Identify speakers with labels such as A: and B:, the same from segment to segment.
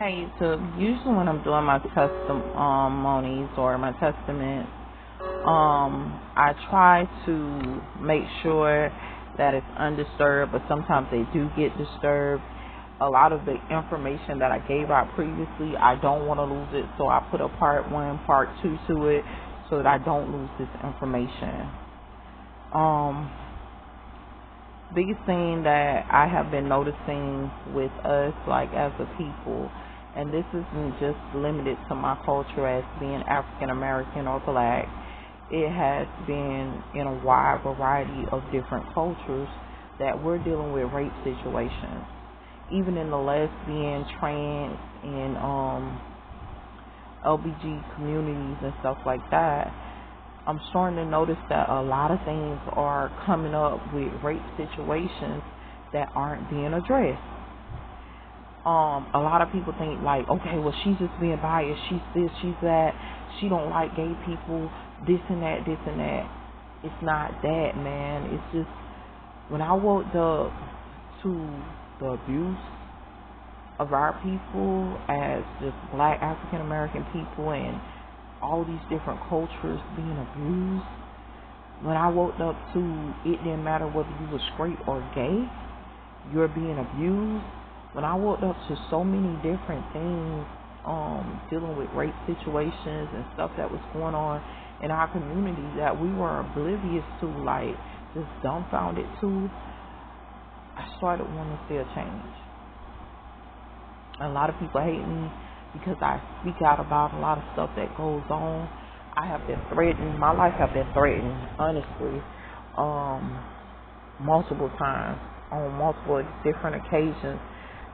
A: Hey, so usually when I'm doing my testimonies or my testaments, I try to make sure that it's undisturbed, but sometimes they do get disturbed. A lot of the information that I gave out previously, I don't want to lose it, so I put a part one, part two to it, so that I don't lose this information. Biggest thing that I have been noticing with us, like as a people, and this isn't just limited to my culture as being African American or Black, it has been in a wide variety of different cultures that we're dealing with rape situations. Even in the lesbian, trans, and LBG communities and stuff like that, I'm starting to notice that a lot of things are coming up with rape situations that aren't being addressed. A lot of people think like, okay, well, she's just being biased. She's this, she's that. She don't like gay people, this and that, this and that. It's not that, man. It's just when I woke up to the abuse of our people as just Black African American people and all these different cultures being abused. When I woke up to it didn't matter whether you were straight or gay, you're being abused. When I woke up to so many different things, dealing with rape situations and stuff that was going on in our community that we were oblivious to, like just dumbfounded to, I started wanting to see a change. A lot of people hate me because I speak out about a lot of stuff that goes on. I have been threatened. My life have been threatened, honestly, multiple times, on multiple different occasions.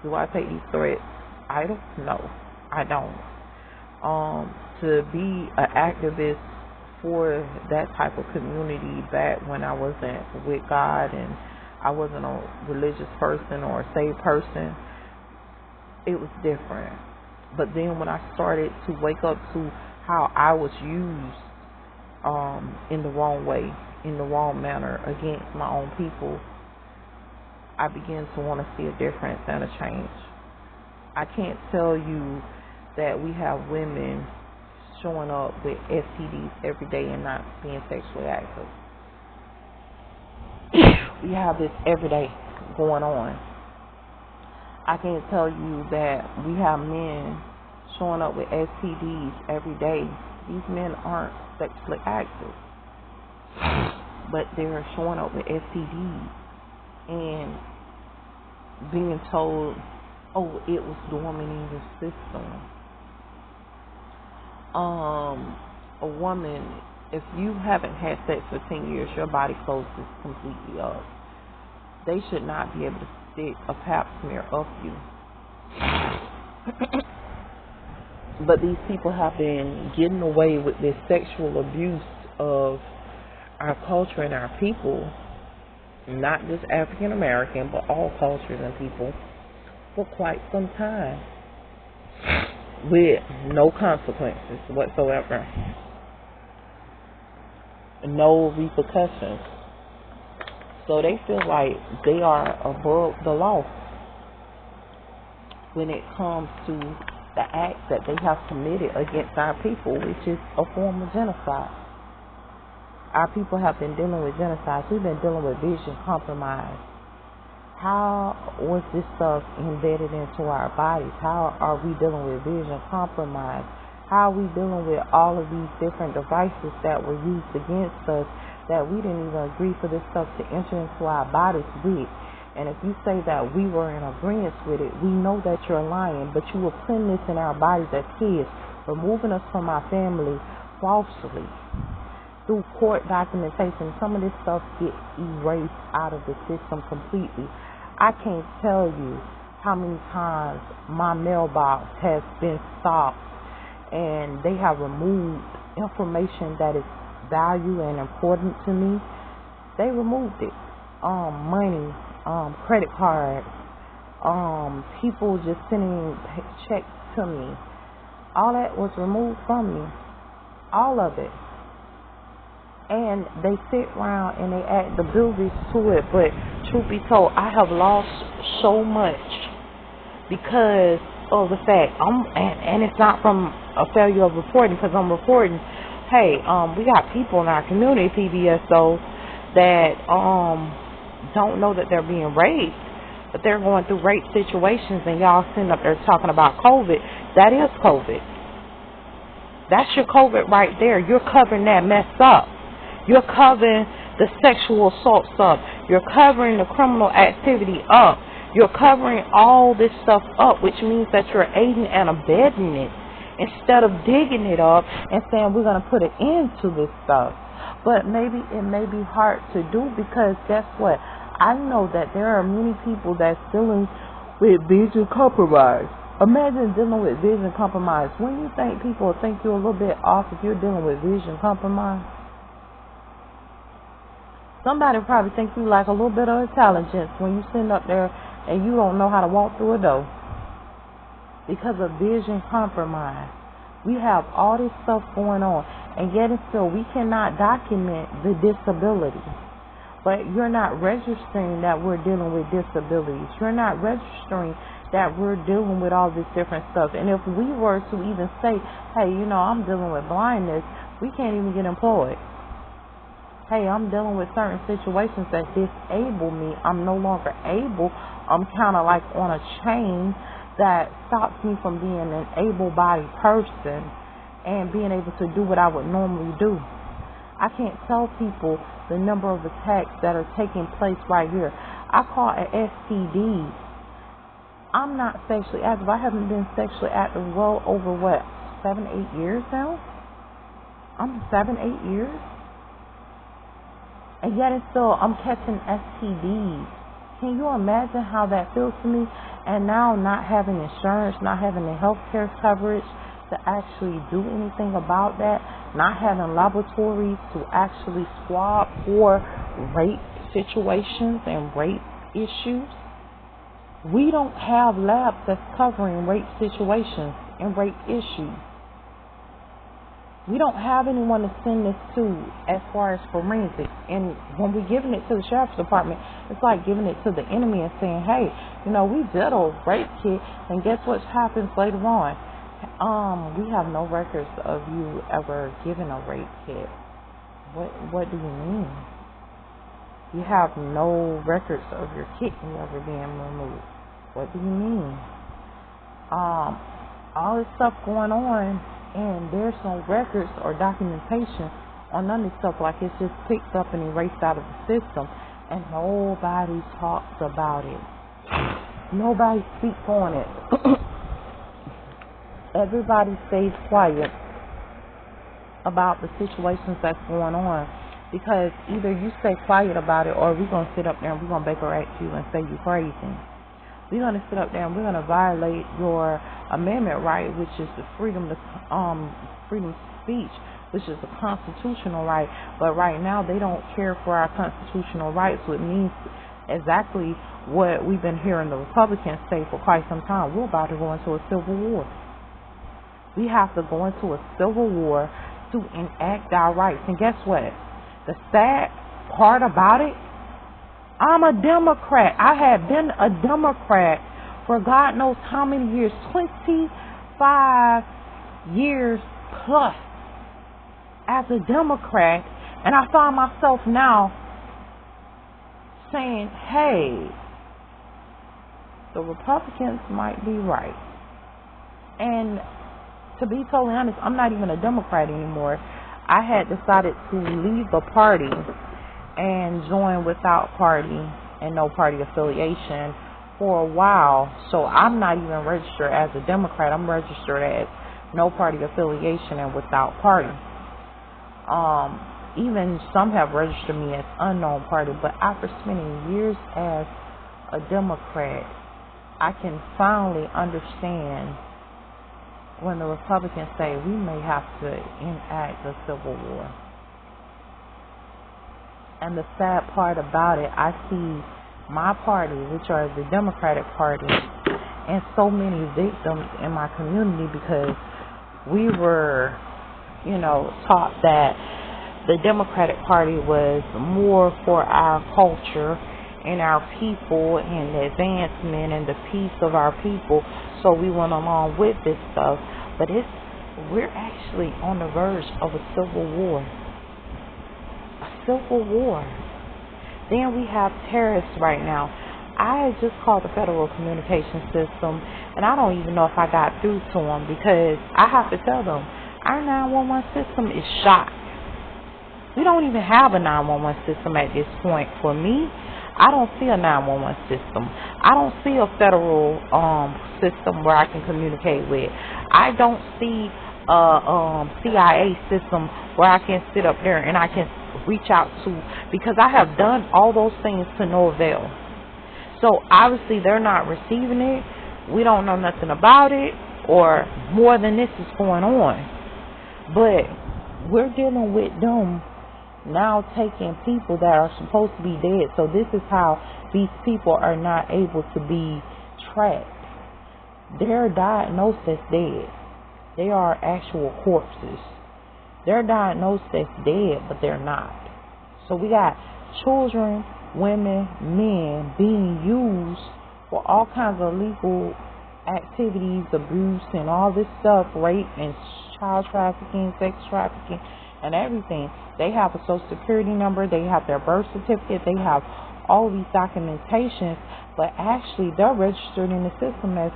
A: Do I take these threats idle? No, I don't. To be an activist for that type of community back when I wasn't with God and I wasn't a religious person or a saved person, it was different. But then when I started to wake up to how I was used in the wrong way, in the wrong manner against my own people, I began to want to see a difference and a change. I can't tell you that we have women showing up with STDs every day and not being sexually active. We have this every day going on. I can't tell you that we have men showing up with STDs every day. These men aren't sexually active, but they're showing up with STDs and being told, oh, it was dormant in your system. A woman, if you haven't had sex for 10 years, your body closes completely up. They should not be able to stick a pap smear up you. But these people have been getting away with this sexual abuse of our culture and our people, not just African American, but all cultures and people, for quite some time, with no consequences whatsoever, no repercussions. So they feel like they are above the law when it comes to the acts that they have committed against our people, which is a form of genocide. Our people have been dealing with genocide. We've been dealing with vision compromise. How was this stuff embedded into our bodies? How are we dealing with vision compromise? How are we dealing with all of these different devices that were used against us that we didn't even agree for this stuff to enter into our bodies with? And if you say that we were in agreement with it, we know that you're lying, but you were putting this in our bodies as kids, removing us from our family falsely through court documentation. Some of this stuff gets erased out of the system completely. I can't tell you how many times my mailbox has been stopped and they have removed information that is value and important to me. They removed it. Money, credit cards, people just sending checks to me. All that was removed from me. All of it. And they sit around and they act oblivious to it. But truth be told, I have lost so much because of the fact and it's not from a failure of reporting, because I'm reporting. Hey, we got people in our community, PBSO, that don't know that they're being raped, but they're going through rape situations, and y'all sitting up there talking about COVID. That is COVID. That's your COVID right there. You're covering that mess up. You're covering the sexual assaults up. You're covering the criminal activity up. You're covering all this stuff up, which means that you're aiding and abetting it instead of digging it up and saying we're going to put an end to this stuff. But maybe it may be hard to do, because guess what? I know that there are many people that's dealing with vision compromise. Imagine dealing with vision compromise. When you think people will think you're a little bit off if you're dealing with vision compromise? Somebody will probably think you lack a little bit of intelligence when you sitting up there and you don't know how to walk through a door because of vision compromise. We have all this stuff going on, and yet and still we cannot document the disability. But you're not registering that we're dealing with disabilities. You're not registering that we're dealing with all this different stuff. And if we were to even say, hey, I'm dealing with blindness, we can't even get employed. Hey, I'm dealing with certain situations that disable me. I'm no longer able. I'm kind of like on a chain that stops me from being an able-bodied person and being able to do what I would normally do. I can't tell people the number of attacks that are taking place right here. I call it STD. I'm not sexually active. I haven't been sexually active well over 7-8 years now? I'm 7-8 years? And yet and still I'm catching STDs. Can you imagine how that feels to me? And now not having insurance, not having the health care coverage to actually do anything about that, not having laboratories to actually swab for rape situations and rape issues. We don't have labs that's covering rape situations and rape issues. We don't have anyone to send this to as far as forensics. And when we're giving it to the sheriff's department, it's like giving it to the enemy and saying, hey, we did a rape kit, and guess what happens later on? We have no records of you ever giving a rape kit. What do you mean? You have no records of your kidney ever being removed. What do you mean? All this stuff going on, and there's no records or documentation on none of this stuff. Like, it's just picked up and erased out of the system, and nobody talks about it. Nobody speaks on it. Everybody stays quiet about the situations that's going on, because either you stay quiet about it, or we're going to sit up there and we're going to Baker at you and say you're crazy. We're going to sit up there and we're going to violate your amendment right, which is the freedom of speech, which is a constitutional right. But right now they don't care for our constitutional rights, which means exactly what we've been hearing the Republicans say for quite some time. We're about to go into a civil war. We have to go into a civil war to enact our rights. And guess what? The sad part about it, I'm a Democrat. I have been a Democrat for God knows how many years, 25 years plus as a Democrat. And I find myself now saying, hey, the Republicans might be right. And to be totally honest, I'm not even a Democrat anymore. I had decided to leave the party and join without party and no party affiliation for a while. So I'm not even registered as a Democrat. I'm registered as no party affiliation and without party. Even some have registered me as unknown party. But after spending years as a Democrat, I can finally understand when the Republicans say we may have to enact a civil war. And the sad part about it, I see my party, which are the Democratic Party, and so many victims in my community, because we were, taught that the Democratic Party was more for our culture in our people and the advancement and the peace of our people. So we went along with this stuff. But we're actually on the verge of a civil war. A civil war. Then we have terrorists right now. I just called the Federal Communication System, and I don't even know if I got through to them because I have to tell them our 911 system is shot. We don't even have a 911 system at this point. For me, I don't see a 911 system. I don't see a federal system where I can communicate with. I don't see a CIA system where I can sit up there and I can reach out to, because I have done all those things to no avail. So obviously they're not receiving it. We don't know nothing about it, or more than this is going on. But we're dealing with them now taking people that are supposed to be dead. So this is how these people are not able to be tracked. They're diagnosed as dead. They are actual corpses. They're diagnosed as dead, but they're not. So we got children, women, men being used for all kinds of illegal activities, abuse, and all this stuff, rape and child trafficking, sex trafficking, and everything. They have a social security number, they have their birth certificate, they have all these documentations, but actually they're registered in the system as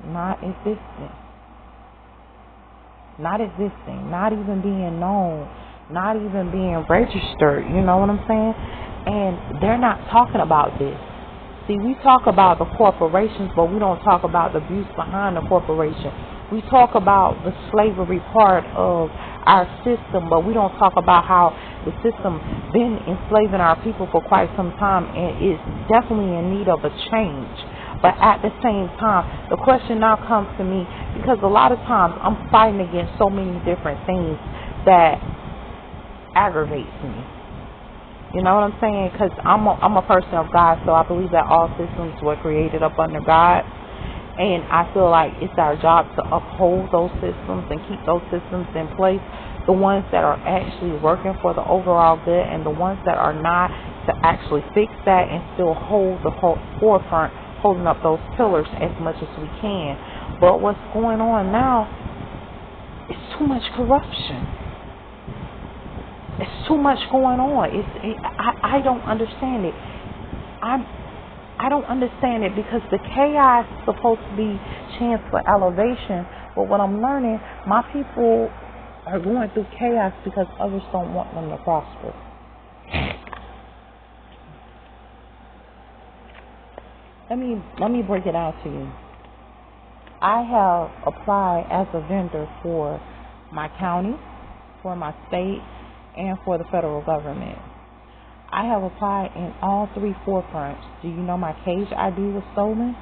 A: not existing. Not existing, not even being known, not even being registered, you know what I'm saying? And they're not talking about this. See, we talk about the corporations, but we don't talk about the abuse behind the corporation. We talk about the slavery part of our system, but we don't talk about how the system been enslaving our people for quite some time and is definitely in need of a change. But at the same time, the question now comes to me, because a lot of times I'm fighting against so many different things that aggravates me. You know what I'm saying? Because I'm a person of God, so I believe that all systems were created up under God. And I feel like it's our job to uphold those systems and keep those systems in place. The ones that are actually working for the overall good, and the ones that are not, to actually fix that and still hold the forefront, holding up those pillars as much as we can. But what's going on now is too much corruption. It's too much going on. I don't understand it. I don't understand it, because the chaos is supposed to be chance for elevation. But what I'm learning, my people are going through chaos because others don't want them to prosper. Let me break it out to you. I have applied as a vendor for my county, for my state, and for the federal government. I have applied in all three forefronts. Do you know my cage ID was stolen?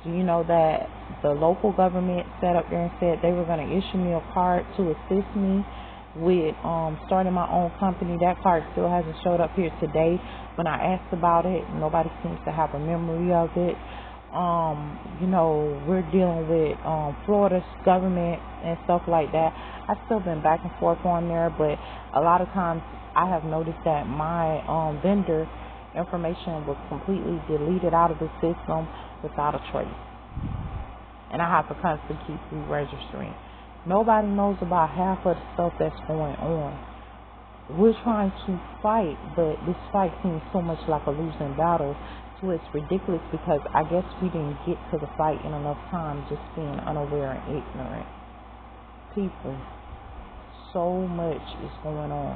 A: Do you know that the local government sat up there and said they were going to issue me a card to assist me with starting my own company? That card still hasn't showed up here today. When I asked about it, nobody seems to have a memory of it. We're dealing with Florida's government and stuff like that. I've still been back and forth on there, but a lot of times I have noticed that my vendor information was completely deleted out of the system without a trace. And I have to constantly keep re-registering. Nobody knows about half of the stuff that's going on. We're trying to fight, but this fight seems so much like a losing battle. So it's ridiculous, because I guess we didn't get to the fight in enough time, just being unaware and ignorant. People, so much is going on.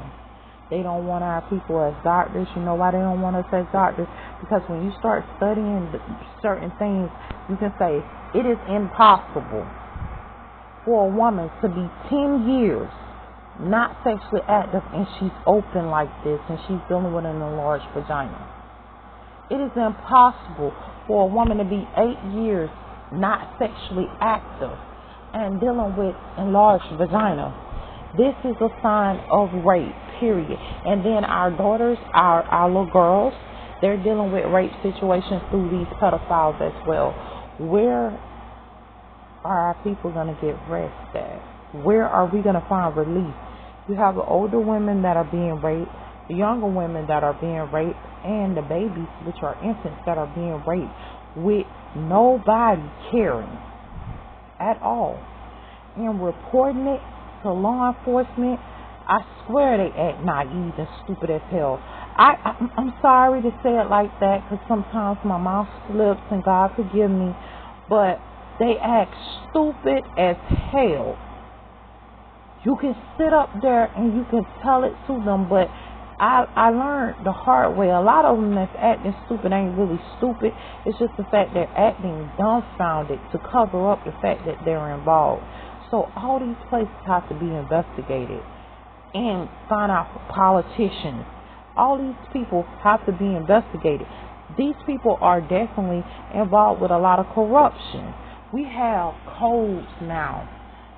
A: They don't want our people as doctors. You know why they don't want us as doctors? Because when you start studying certain things, you can say it is impossible for a woman to be 10 years not sexually active and she's open like this and she's dealing with an enlarged vagina. It is impossible for a woman to be 8 years not sexually active and dealing with enlarged vagina. This is a sign of rape, period. And then our daughters, our little girls, they're dealing with rape situations through these pedophiles as well. Where are our people going to get rest at? Where are we going to find relief? You have older women that are being raped. the younger women that are being raped, and the babies, which are infants, that are being raped with nobody caring at all and reporting it to law enforcement. I swear they act naive and stupid as hell. I'm sorry to say it like that, because sometimes my mouth slips, and God forgive me, but they act stupid as hell. You can sit up there and you can tell it to them, but I learned the hard way. A lot of them that's acting stupid ain't really stupid. It's just the fact they're acting dumbfounded to cover up the fact that they're involved. So all these places have to be investigated and find out politicians. All these people have to be investigated. These people are definitely involved with a lot of corruption. We have codes now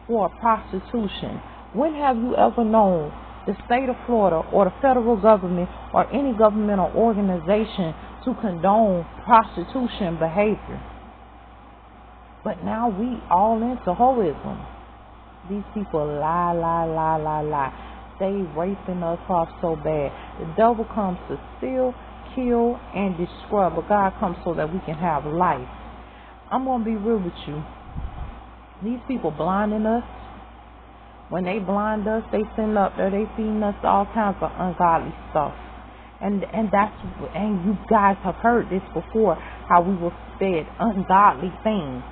A: for prostitution. When have you ever known the state of Florida or the federal government or any governmental organization to condone prostitution behavior? But now we all into holism. These people lie. They raping us off so bad. The devil comes to steal, kill, and destroy, but God comes so that we can have life. I'm going to be real with you. These people blinding us. When they blind us, they send up there, they feeding us all kinds of ungodly stuff. And you guys have heard this before, how we were fed ungodly things.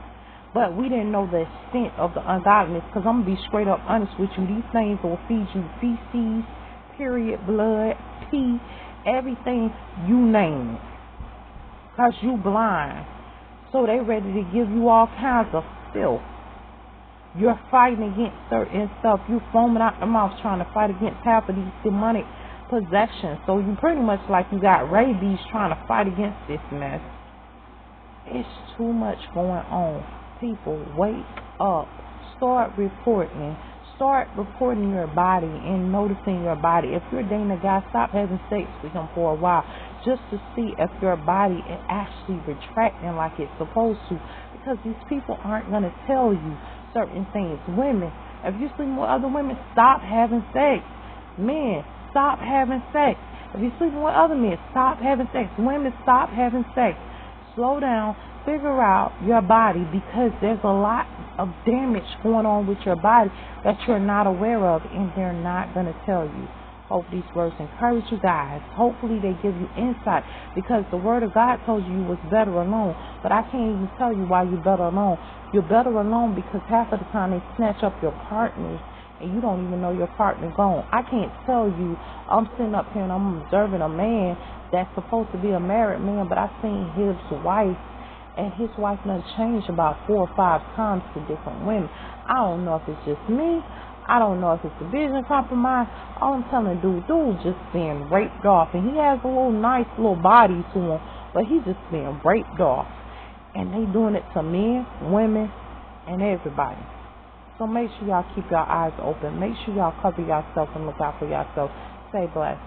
A: But we didn't know the extent of the ungodliness, because I'm going to be straight up honest with you. These things will feed you feces, period, blood, pee, everything, you name it. Because you blind. So they ready to give you all kinds of filth. You're fighting against certain stuff. You foaming out the mouth trying to fight against half of these demonic possessions. So you pretty much like you got rabies trying to fight against this mess. It's too much going on. People, wake up. Start reporting. Start reporting your body and noticing your body. If you're dating a guy, stop having sex with him for a while, just to see if your body is actually retracting like it's supposed to. Because these people aren't going to tell you certain things. Women, if you sleep with other women, stop having sex. Men, stop having sex. If you sleep with other men, stop having sex. Women, stop having sex. Slow down. Figure out your body, because there's a lot of damage going on with your body that you're not aware of, and they're not going to tell you. Hope these words encourage you guys. Hopefully they give you insight, because the word of God told you was better alone. But I can't even tell you why you're better alone. You're better alone because half of the time they snatch up your partners and you don't even know your partner gone. I can't tell you. I'm sitting up here and I'm observing a man that's supposed to be a married man, but I seen his wife, and his wife done changed about 4 or 5 times to different women. I don't know if it's just me. I don't know if it's a vision compromise. All I'm telling dude just being raped off. And he has a nice little body to him, but he's just being raped off. And they doing it to men, women, and everybody. So make sure y'all keep your eyes open. Make sure y'all cover yourself and look out for yourself. Stay blessed.